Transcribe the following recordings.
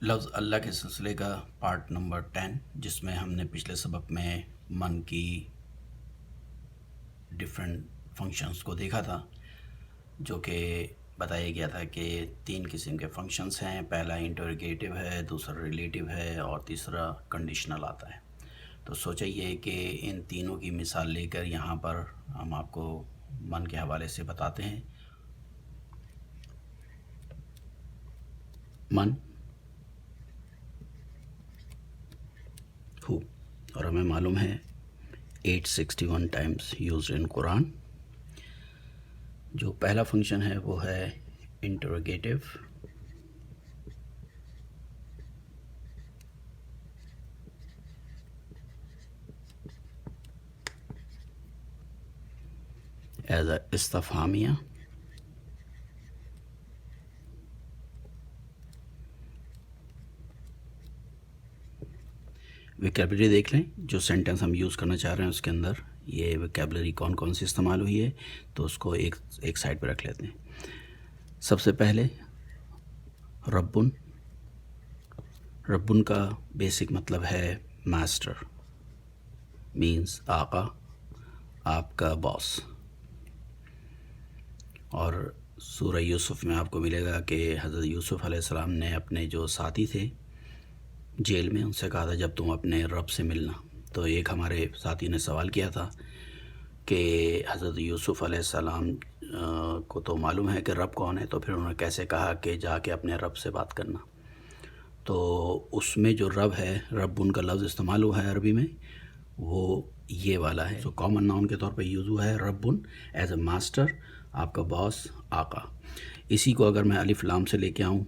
لفظ اللہ کے سلسلے کا پارٹ نمبر 10، جس میں ہم نے پچھلے سبق میں من کی ڈیفرنٹ فنکشنز کو دیکھا تھا، جو کہ بتایا گیا تھا کہ 3 قسم کے فنکشنز ہیں۔ پہلا انٹروگیٹو ہے، دوسرا ریلیٹیو ہے، اور تیسرا کنڈیشنل آتا ہے۔ تو سوچا یہ کہ ان تینوں کی مثال لے کر یہاں پر ہم آپ کو من کے حوالے سے بتاتے ہیں۔ من ہو، اور ہمیں معلوم ہے 861 ٹائمز یوزڈ ان قرآن۔ جو پہلا فنکشن ہے وہ ہے انٹروگیٹو، ایز اے استفہامیہ۔ ویکیبلری دیکھ لیں، جو سینٹنس ہم یوز کرنا چاہ رہے ہیں اس کے اندر یہ ویکیبلری کون کون سی استعمال ہوئی ہے، تو اس کو ایک سائڈ پہ رکھ لیتے ہیں۔ سب سے پہلے ربن۔ ربن کا بیسک مطلب ہے ماسٹر، مینز آقا، آپ کا باس۔ اور سورہ یوسف میں آپ کو ملے گا کہ حضرت یوسف علیہ السلام نے اپنے جو ساتھی تھے جیل میں، ان سے کہا تھا جب تم اپنے رب سے ملنا، تو ایک ہمارے ساتھی نے سوال کیا تھا کہ حضرت یوسف علیہ السلام کو تو معلوم ہے کہ رب کون ہے، تو پھر انہوں نے کیسے کہا کہ جا کے اپنے رب سے بات کرنا۔ تو اس میں جو رب ہے، رب ان کا لفظ استعمال ہوا ہے عربی میں، وہ یہ والا ہے، جو کامن ناؤن کے طور پہ یوز ہوا ہے، رب ایز اے ماسٹر، آپ کا باس، آقا۔ اسی کو اگر میں الف لام سے لے کے آؤں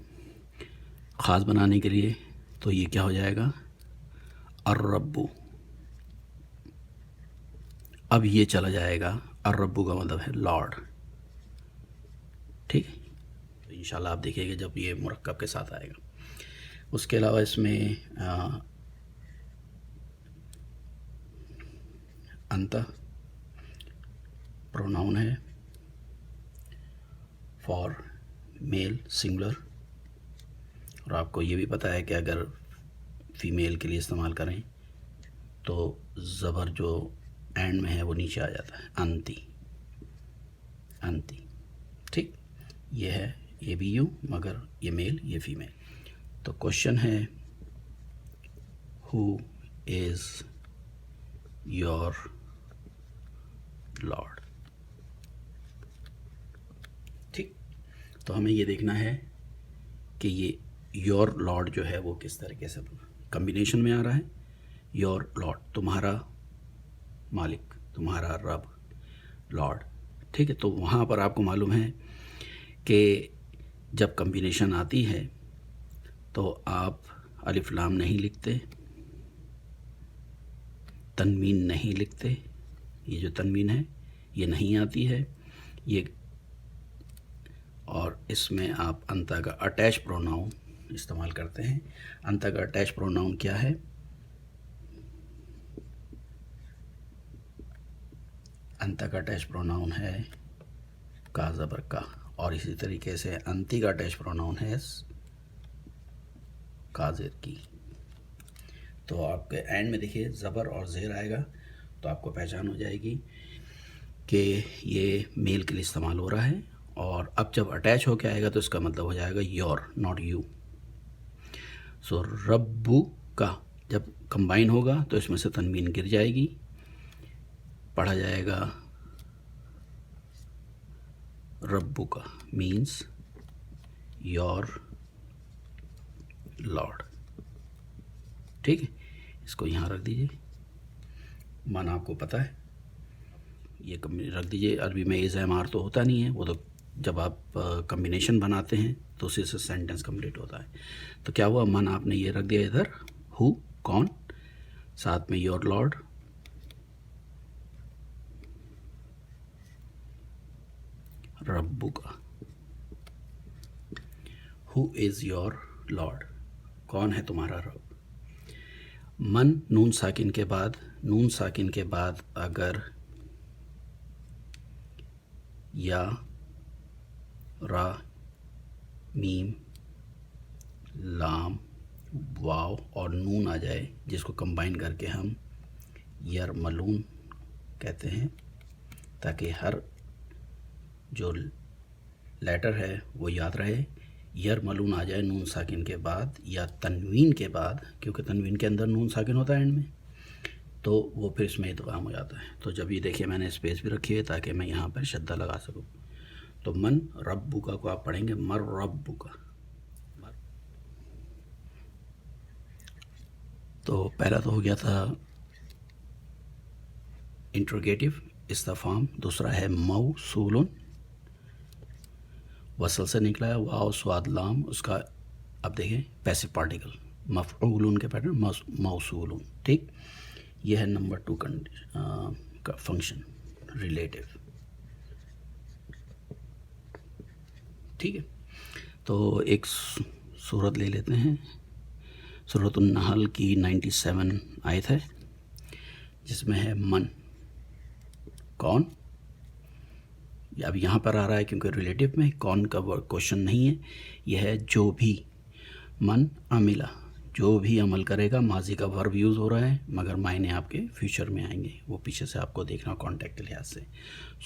خاص بنانے کے لیے، تو یہ کیا ہو جائے گا؟ الرب۔ اب یہ چلا جائے گا، الرب کا مطلب ہے لارڈ، ٹھیک ہے؟ تو انشاءاللہ آپ دیکھیے گا جب یہ مرکب کے ساتھ آئے گا۔ اس کے علاوہ اس میں انت پروناؤن ہے فار میل سنگولر، اور آپ کو یہ بھی پتہ ہے کہ اگر فیمیل کے لیے استعمال کریں تو زبر جو اینڈ میں ہے وہ نیچے آ جاتا ہے، انتی، انتی، ٹھیک؟ یہ ہے، یہ بھی یوں، مگر یہ میل یہ فیمیل۔ تو کوشچن ہے ہو از یور لارڈ، ٹھیک؟ تو ہمیں یہ دیکھنا ہے کہ یہ یور لارڈ جو ہے وہ کس طریقے سے کمبینیشن میں آ رہا ہے۔ یور لارڈ، تمہارا مالک، تمہارا رب، لارڈ، ٹھیک ہے؟ تو وہاں پر آپ کو معلوم ہے کہ جب کمبینیشن آتی ہے تو آپ الف لام نہیں لکھتے، تنوین نہیں لکھتے، یہ جو تنوین ہے یہ نہیں آتی ہے یہ، اور اس میں آپ انتا کا اٹیچ پروناؤن استعمال کرتے ہیں۔ انتا کا اٹیچ پروناؤن کیا ہے؟ انتا کا اٹیچ پروناؤن ہے کا زبر کا، اور اسی طریقے سے انتی کا اٹیچ پروناؤن ہے کا زیر کی۔ تو آپ کے اینڈ میں دیکھیے زبر اور زیر آئے گا تو آپ کو پہچان ہو جائے گی کہ یہ میل کے لیے استعمال ہو رہا ہے، اور اب جب اٹیچ ہو کے آئے گا تو اس کا مطلب ہو جائے گا یور، ناٹ یو۔ سو ربو کا جب کمبائن ہوگا تو اس میں سے تنوین گر جائے گی، پڑھا جائے گا ربو کا، مینس یور لارڈ، ٹھیک ہے؟ اس کو یہاں رکھ دیجئے، معنی آپ کو پتہ ہے، یہ رکھ دیجئے۔ عربی میں اظہار تو ہوتا نہیں ہے، وہ تو جب آپ کمبینیشن بناتے ہیں تو اسی سے سینٹنس کمپلیٹ ہوتا ہے۔ تو کیا ہوا؟ من آپ نے یہ رکھ دیا ادھر، ہو کون، ساتھ میں یور لارڈ، ربو کا، ہو از یور لارڈ، کون ہے تمہارا رب۔ من نون ساکن کے بعد، نون ساکن کے بعد اگر یا، را، میم، لام واو اور نون آ جائے، جس کو کمبائن کر کے ہم یرملون کہتے ہیں، تاکہ ہر جو لیٹر ہے وہ یاد رہے۔ یرملون آ جائے نون ساکن کے بعد یا تنوین کے بعد، کیونکہ تنوین کے اندر نون ساکن ہوتا ہے اینڈ میں، تو وہ پھر اس میں ادغام ہو جاتا ہے۔ تو جب یہ دیکھیے میں نے اسپیس بھی رکھی ہے تاکہ میں یہاں پر شدہ لگا سکوں۔ تو من ربک کو آپ پڑھیں گے مر ربک۔ تو پہلا تو ہو گیا تھا انٹروگیٹو استفہام، دوسرا ہے موصول، وصل سے نکلا ہے، واو صاد لام، اس کا اب دیکھیں پیسو پارٹیکل، مفعول کے پیٹرن موصول، ٹھیک۔ یہ ہے نمبر 2 کا فنکشن ریلیٹو، ٹھیک ہے۔ تو ایک صورت لے لیتے ہیں، سورۃ النحل کی 97 آیت ہے، جس میں ہے من، کون؟ اب یہاں پر آ رہا ہے کیونکہ ریلیٹو میں کون کا کوشچن نہیں ہے، یہ ہے جو بھی، من عملہ، جو بھی عمل کرے گا، ماضی کا ورب یوز ہو رہا ہے مگر معنی آپ کے فیوچر میں آئیں گے، وہ پیچھے سے آپ کو دیکھنا کانٹیکٹ کے لحاظ سے۔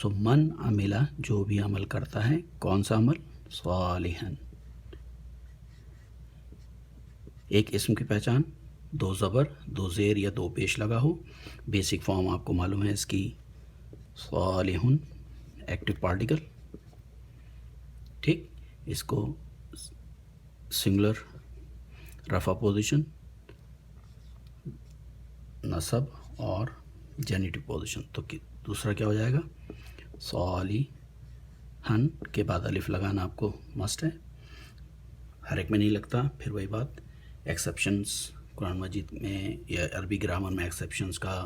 سو من عملہ، جو بھی عمل کرتا ہے، کون سا عمل؟ صالحاً، ایک اسم کی پہچان، 2 زبر 2 زیر یا 2 پیش لگا ہو، بیسک فارم آپ کو معلوم ہے اس کی، صالحٌ ایکٹیو پارٹیکل، ٹھیک۔ اس کو سنگولر رفع پوزیشن، نصب اور جینیٹو پوزیشن۔ تو دوسرا کیا ہو جائے گا؟ صالحاً کے بعد الف لگانا آپ کو مسٹ ہے، ہر ایک میں نہیں لگتا، پھر وہی بات، ایکسیپشنز قرآن مجید میں یا عربی گرامر میں ایکسیپشنز کا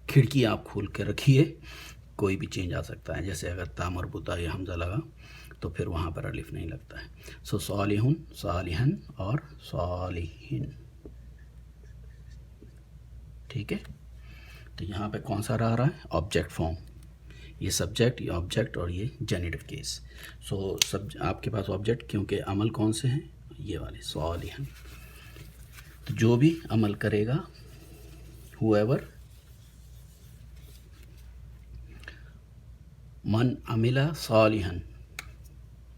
کھڑکی آپ کھول کے رکھیے، کوئی بھی چینج آ سکتا ہے، جیسے اگر تا مربوطہ یا حمزہ لگا تو پھر وہاں پر الف نہیں لگتا ہے۔ سو صالحٌ، صالحاً اور صالحین، ٹھیک ہے۔ تو یہاں پہ کون سا آ رہا ہے؟ آبجیکٹ فارم، یہ سبجیکٹ، یہ آبجیکٹ اور یہ جینیٹو کیس۔ سو آپ کے پاس آبجیکٹ، کیونکہ عمل کون سے ہیں؟ یہ والے، صالحاً، تو جو بھی عمل کرے گا، whoever، من عملہ صالحاً،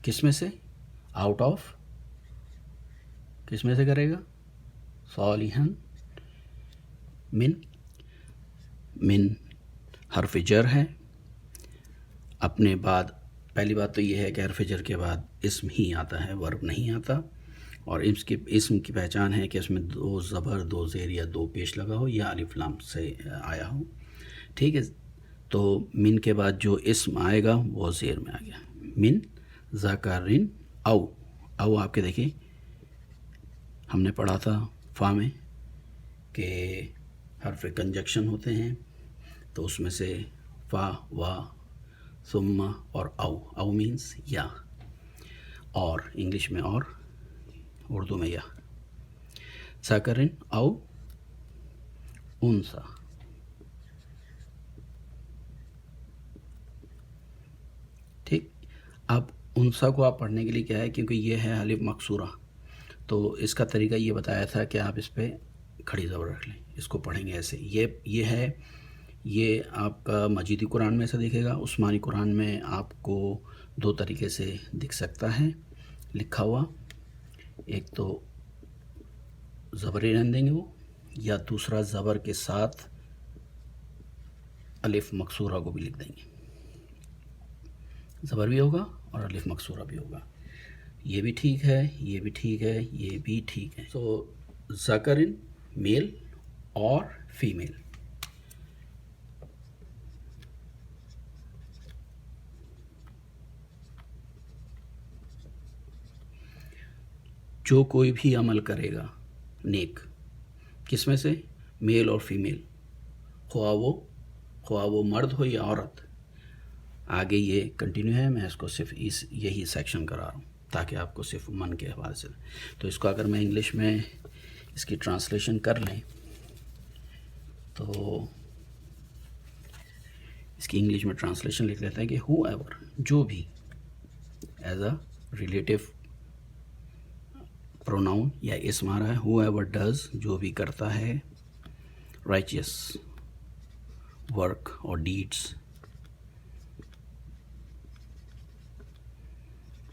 کس میں سے؟ آؤٹ آف، کس میں سے کرے گا؟ صالحاً من حرف جر ہے، اپنے بعد پہلی بات تو یہ ہے کہ حرف جر کے بعد اسم ہی آتا ہے، ورب نہیں آتا، اور اسم کی پہچان ہے کہ اس میں 2 زبر 2 زیر یا 2 پیش لگا ہو یا الف لام سے آیا ہو، ٹھیک ہے۔ تو من کے بعد جو اسم آئے گا وہ زیر میں آ گیا، من ذکرن او آپ کے دیکھیں ہم نے پڑھا تھا فا میں کہ حرف کنجکشن ہوتے ہیں، تو اس میں سے فا، وا، ثم اور او مینس یا، اور انگلش میں اور، اردو میں یا، ذکرن او انثی، ٹھیک۔ اب انثیٰ کو آپ پڑھنے کے لیے کیا ہے، کیونکہ یہ ہے الف مکسورہ، تو اس کا طریقہ یہ بتایا تھا کہ آپ اس پہ کھڑی زبر رکھ لیں، اس کو پڑھیں گے ایسے، یہ ہے، یہ آپ کا مجیدی قرآن میں سے دیکھے گا، عثمانی قرآن میں آپ کو 2 طریقے سے دکھ سکتا ہے لکھا ہوا، ایک تو زبر رہنے دیں گے وہ، یا دوسرا زبر کے ساتھ الف مکسورہ کو بھی لکھ دیں گے، زبر بھی ہوگا اور الف مکسورہ بھی ہوگا، یہ بھی ٹھیک ہے، یہ بھی ٹھیک ہے، یہ بھی ٹھیک ہے۔ سو ذکرن میل اور فیمیل، جو کوئی بھی عمل کرے گا نیک، کس میں سے؟ میل اور فیمیل، خواہ وہ مرد ہو یا عورت، آگے یہ کنٹینیو ہے، میں اس کو صرف یہی سیکشن کرا رہا ہوں تاکہ آپ کو صرف من کے حوالے سے، تو اس کو اگر میں انگلش میں اس کی ٹرانسلیشن کر لیں تو اس کی انگلش میں ٹرانسلیشن لکھ لیتا ہے کہ ہو ایور، جو بھی، ایز اے ریلیٹیو پروناؤن یا اسم آ رہا ہے. ہو ایور ڈز جو بھی کرتا ہے رائچیس ورک اور ڈیڈس.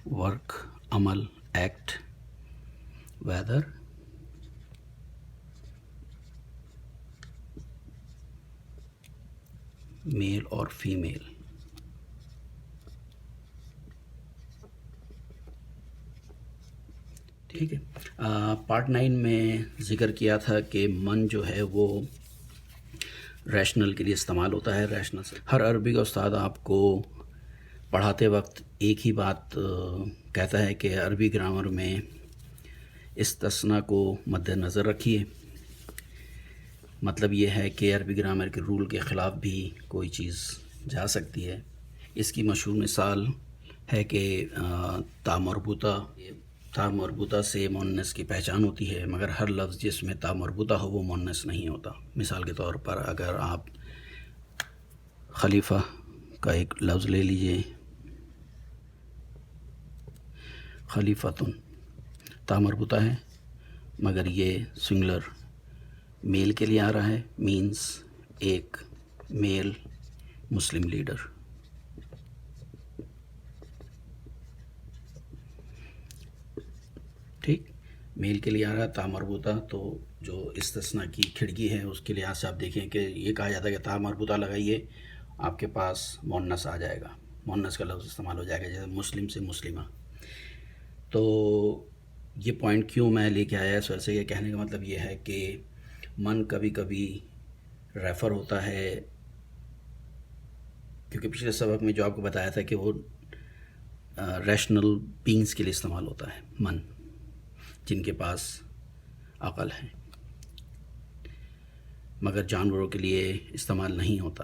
ورک عمل ایکٹ ویدر میل اور فیمیل. ٹھیک ہے. پارٹ 9 میں ذکر کیا تھا کہ من جو ہے وہ ریشنل کے لیے استعمال ہوتا ہے. ریشنل سے ہر عربی کا استاد آپ کو پڑھاتے وقت ایک ہی بات کہتا ہے کہ عربی گرامر میں استثناء کو مد نظر رکھیے. مطلب یہ ہے کہ عربی گرامر کے رول کے خلاف بھی کوئی چیز جا سکتی ہے. اس کی مشہور مثال ہے کہ تا مربوطہ سے مؤنث کی پہچان ہوتی ہے، مگر ہر لفظ جس میں تا مربوطہ ہو وہ مؤنث نہیں ہوتا. مثال کے طور پر اگر آپ خلیفہ کا ایک لفظ لے لیجئے، خلیفتن، تا مربوطہ ہے مگر یہ سنگولر میل کے لیے آ رہا ہے، مینز ایک میل مسلم لیڈر. ٹھیک، میل کے لیے آ رہا ہے تا مربوطہ. تو جو استثناء کی کھڑکی ہے اس کے لحاظ سے آپ دیکھیں کہ یہ کہا جاتا ہے کہ تا مربوطہ لگائیے، آپ کے پاس مؤنث آ جائے گا، مؤنث کا لفظ استعمال ہو جائے گا، جیسے مسلم سے مسلمہ. تو یہ پوائنٹ کیوں میں لے کے آیا اس وجہ سے، یہ کہنے کا مطلب یہ ہے کہ من کبھی کبھی ریفر ہوتا ہے، کیونکہ پچھلے سبق میں جو آپ کو بتایا تھا کہ وہ ریشنل بینگز کے لیے استعمال ہوتا ہے من، جن کے پاس عقل ہے، مگر جانوروں کے لیے استعمال نہیں ہوتا.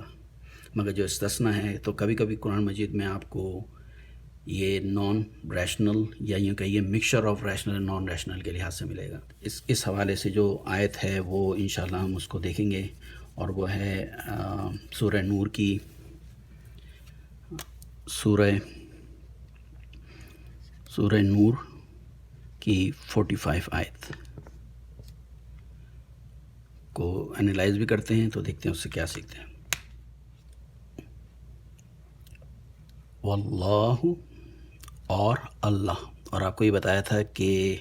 مگر جو استثناء ہے تو کبھی کبھی قرآن مجید میں آپ کو یہ نان ریشنل یا یوں کہیے mixture of rational and non rational کے لحاظ سے ملے گا. اس حوالے سے جو آیت ہے وہ انشاءاللہ ہم اس کو دیکھیں گے، اور وہ ہے سورہ نور کی سورہ نور کی 45 آیت کو انالائز بھی کرتے ہیں، تو دیکھتے ہیں اس سے کیا سیکھتے ہیں. واللہ اور اللہ. اور آپ کو یہ بتایا تھا کہ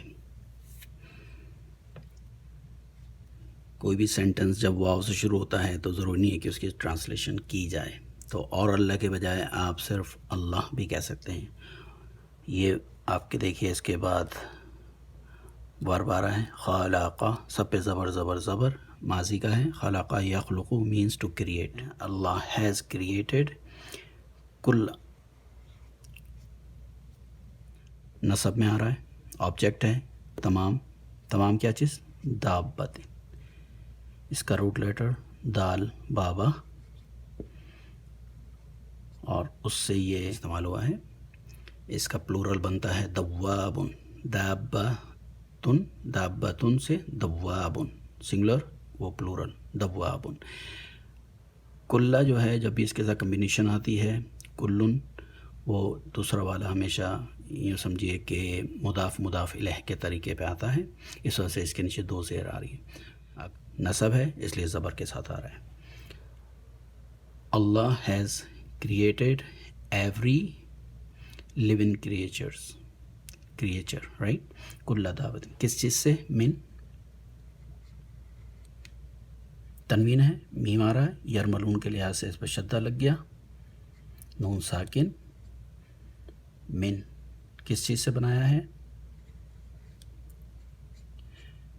کوئی بھی سینٹنس جب واو سے شروع ہوتا ہے تو ضروری نہیں ہے کہ اس کی ٹرانسلیشن کی جائے، تو اور اللہ کے بجائے آپ صرف اللہ بھی کہہ سکتے ہیں. یہ آپ کے دیکھیے اس کے بعد ورب آ رہا ہے، خالقہ، سب پہ زبر ماضی کا ہے. خالقہ یخلق means to create. Allah has created کل، نصب میں آ رہا ہے، آبجیکٹ ہے تمام کیا چیز؟ دابت. اس کا روٹ لیٹر دال بابا، اور اس سے یہ استعمال ہوا ہے. اس کا پلورل بنتا ہے دوابن. دابتن سے دوابن، سنگولر وہ پلورل دوابن. کلّا جو ہے جب بھی اس کے ساتھ کمبینیشن آتی ہے، کلن، وہ دوسرا والا ہمیشہ یوں سمجھیے کہ مضاف الیہ کے طریقے پہ آتا ہے. اس وجہ سے اس کے نیچے دو زیر آ رہی ہے. نصب ہے اس لیے زبر کے ساتھ آ رہا ہے. Allah has created every living creature right. کل دابت کس چیز سے؟ من، تنوین ہے، میم آ رہا ہے، یرملون کے لحاظ سے اس پہ شدہ لگ گیا، نون ساکن. من کس چیز سے بنایا ہے؟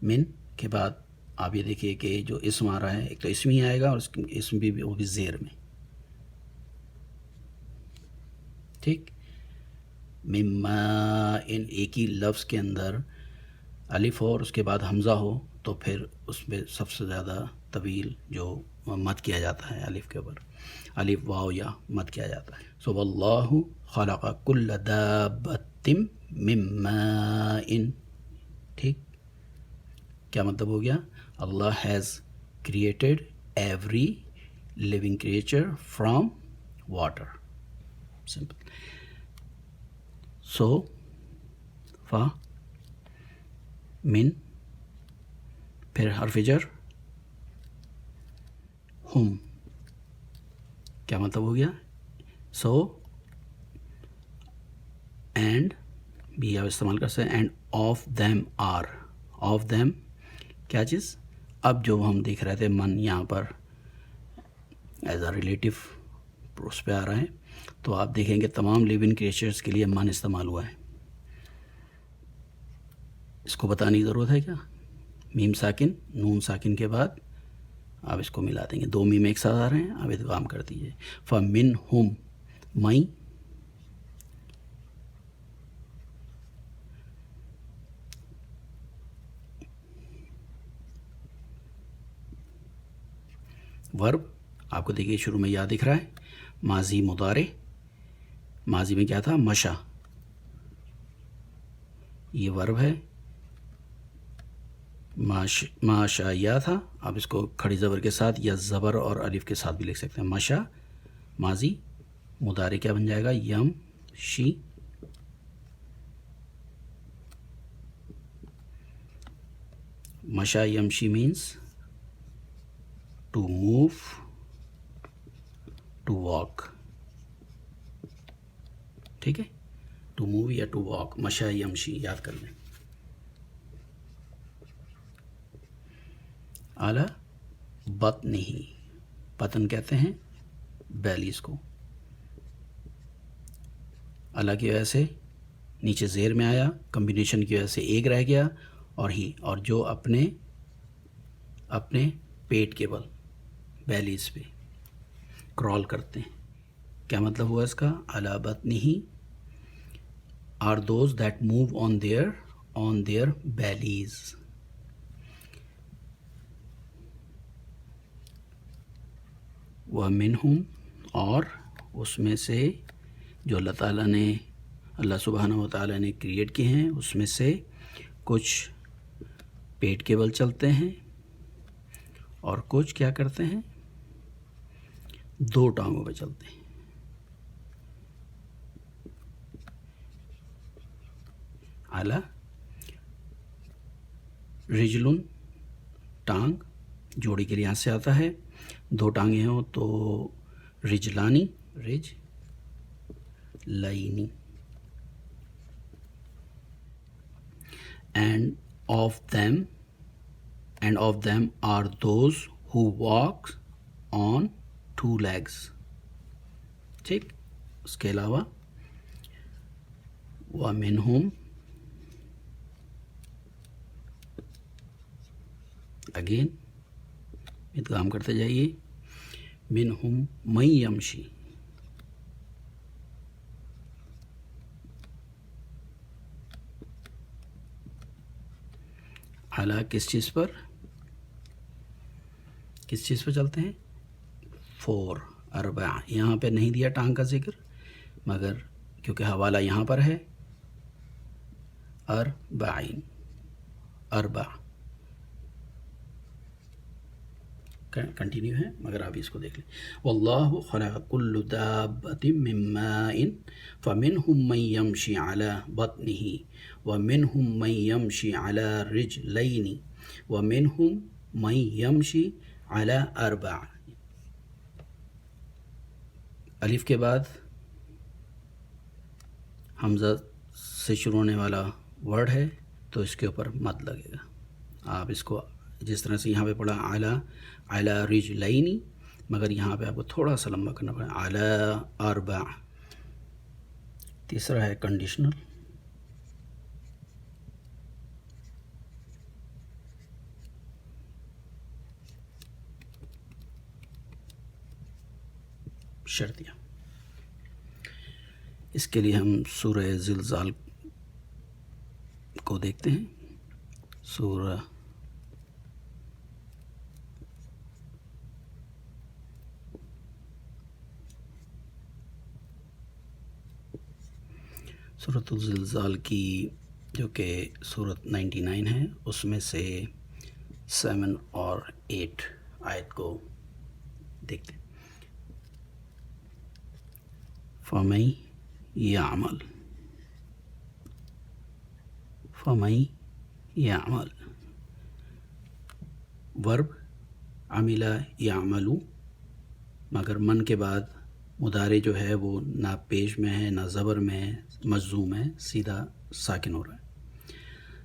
من کے بعد آپ یہ دیکھیے کہ جو اسم آ رہا ہے، ایک تو اسم ہی آئے گا اور اسم بھی وہ بھی زیر میں. ٹھیک، مما ان ایک ہی لفظ کے اندر الف ہو اور اس کے بعد حمزہ ہو تو پھر اس میں سب سے زیادہ طویل جو مد کیا جاتا ہے الف کے اوپر، الف واو یا مد کیا جاتا ہے. سو واللہ خلق کل دابت من ماء. ٹھیک، کیا مطلب ہو گیا؟ Allah has created every living creature from water. Simple. So من، پھر حرف جر ہم، کیا مطلب ہو گیا؟ سو اینڈ بھی آپ استعمال کر سکتے ہیں، and of them are, of them کیا چیز؟ اب جو ہم دیکھ رہے تھے من یہاں پر ایز اے ریلیٹیو اس پہ آ رہا ہے، تو آپ دیکھیں گے تمام لیونگ کریچرز کے لیے من استعمال ہوا ہے. اس کو بتانے کی ضرورت ہے کیا؟ میم ساکن نون ساکن کے بعد آپ اس کو ملا دیں گے، دو میم ایک ساتھ آ رہے ہیں، آپ ادغام کر دیجیے. فمنہم مئی، ورب آپ کو دیکھیے شروع میں یا دکھ رہا ہے، ماضی مضارع، ماضی میں کیا تھا؟ مشا، یہ ورب ہے. ماشا یا تھا، آپ اس کو کھڑی زبر کے ساتھ یا زبر اور الف کے ساتھ بھی لکھ سکتے ہیں. مشا ماضی، مضارع کیا بن جائے گا؟ یم شی. مشا یمشی means to move, to walk, ٹھیک ہے، ٹو موو یا ٹو واک، مشا یمشی یاد کر لیں. اعلیٰ بطن ہی، بطن کہتے ہیں بیلیز کو. اللہ کی وجہ سے نیچے زیر میں آیا، کمبینیشن کی وجہ سے ایک رہ گیا، اور ہی، اور جو اپنے پیٹ کے بل بیلیز پہ کرال کرتے ہیں. کیا مطلب ہوا اس کا؟ علی بطنہ are those that move on their bellies. وَمِنْهُمْ، اور اس میں سے جو اللہ تعالیٰ نے، اللہ سبحانہ و تعالیٰ نے کریٹ کیے ہیں، اس میں سے کچھ پیٹ کے بل چلتے ہیں اور کچھ کیا کرتے ہیں؟ دو ٹانگوں پہ چلتے ہیں. اعلیٰ رجلن ٹانگ، جوڑی کے لحاظ سے آتا ہے، دو ٹانگیں ہوں تو رجلانی، رج لائنی. And of them are those who walk on two legs. ٹھیک، اس کے علاوہ وَمِنْهُمْ، اگین ادغام کرتے جائیے، منہم من یمشی، اعلیٰ کس چیز پر چلتے ہیں؟ فور اربع. یہاں پہ نہیں دیا ٹانگ کا ذکر، مگر کیونکہ حوالہ یہاں پر ہے، اربعین، اربع کنٹینیو ہے، مگر آپ اس کو دیکھ لیں. واللہ خلق کل دابۃ من ماء فمنہم من یمشی علی بطنہ ومنہم من یمشی علی رجلین ومنہم من یمشی علی اربع. الف کے بعد حمزہ سے شروع ہونے والا ورڈ ہے تو اس کے اوپر مد لگے گا. آپ اس کو جس طرح سے یہاں پہ پڑھا اعلیٰ رجلینی، مگر یہاں پہ آپ کو تھوڑا سا لمبا کرنا پڑا اعلیٰ اربع. تیسرا ہے کنڈیشنل، شرطیہ. اس کے لیے ہم سورہ زلزال کو دیکھتے ہیں. سورۃ الزلزال کی جو کہ سورۃ 99 ہے، اس میں سے 7 اور 8 آیت کو دیکھتے ہیں. فَمَن یعمل، ورب عمل یعملو، مگر من کے بعد مضارع جو ہے وہ نہ پیش میں ہے نہ زبر میں ہے، مجزوم ہے، سیدھا ساکن ہو رہا ہے۔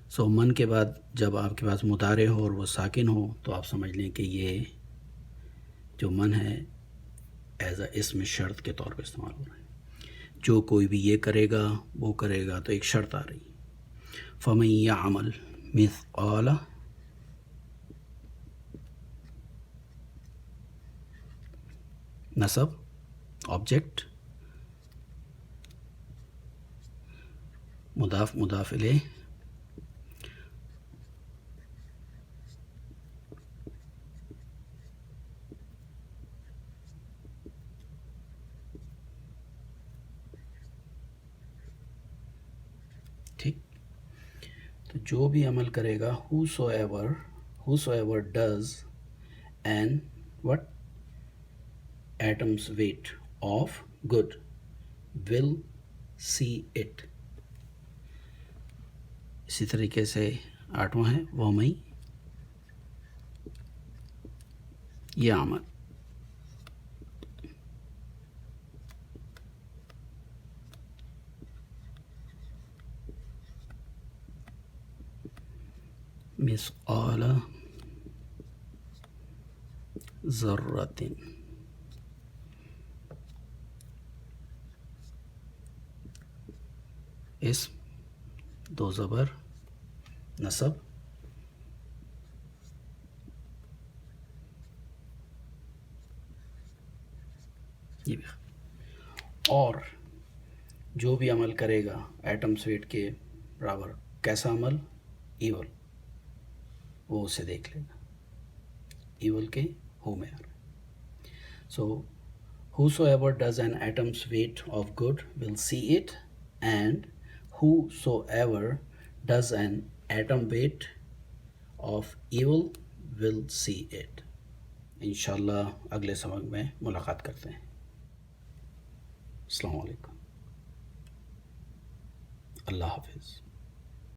سو من کے بعد جب آپ کے پاس مضارع ہو اور وہ ساکن ہو تو آپ سمجھ لیں کہ یہ جو من ہے ایز اے اسم شرط کے طور پہ استعمال ہو رہا ہے، جو کوئی بھی یہ کرے گا وہ کرے گا، تو ایک شرط آ رہی۔ فمن یعمل مثقال، نصب آبجیکٹ، مضاف مضاف الیہ، ٹھیک۔ تو جو بھی عمل کرے گا whosoever does an what atom's weight of good will see it۔ اسی طریقے سے 8واں ہے وَمَن یعمل، مثقال ذرۃ، اسم، دو زبر، نصب، یہ بھی۔ اور جو بھی عمل کرے گا ایٹمس ویٹ کے برابر، کیسا عمل؟ ایول، وہ اسے دیکھ لے گا، ایول کے ہو میں آ رہا ہے۔ سو whosoever does an atom's weight of good will see it and whosoever does an atom weight of evil will see it۔ انشاءاللہ اگلے سبق میں ملاقات کرتے ہیں۔ السلام علیکم، اللہ حافظ۔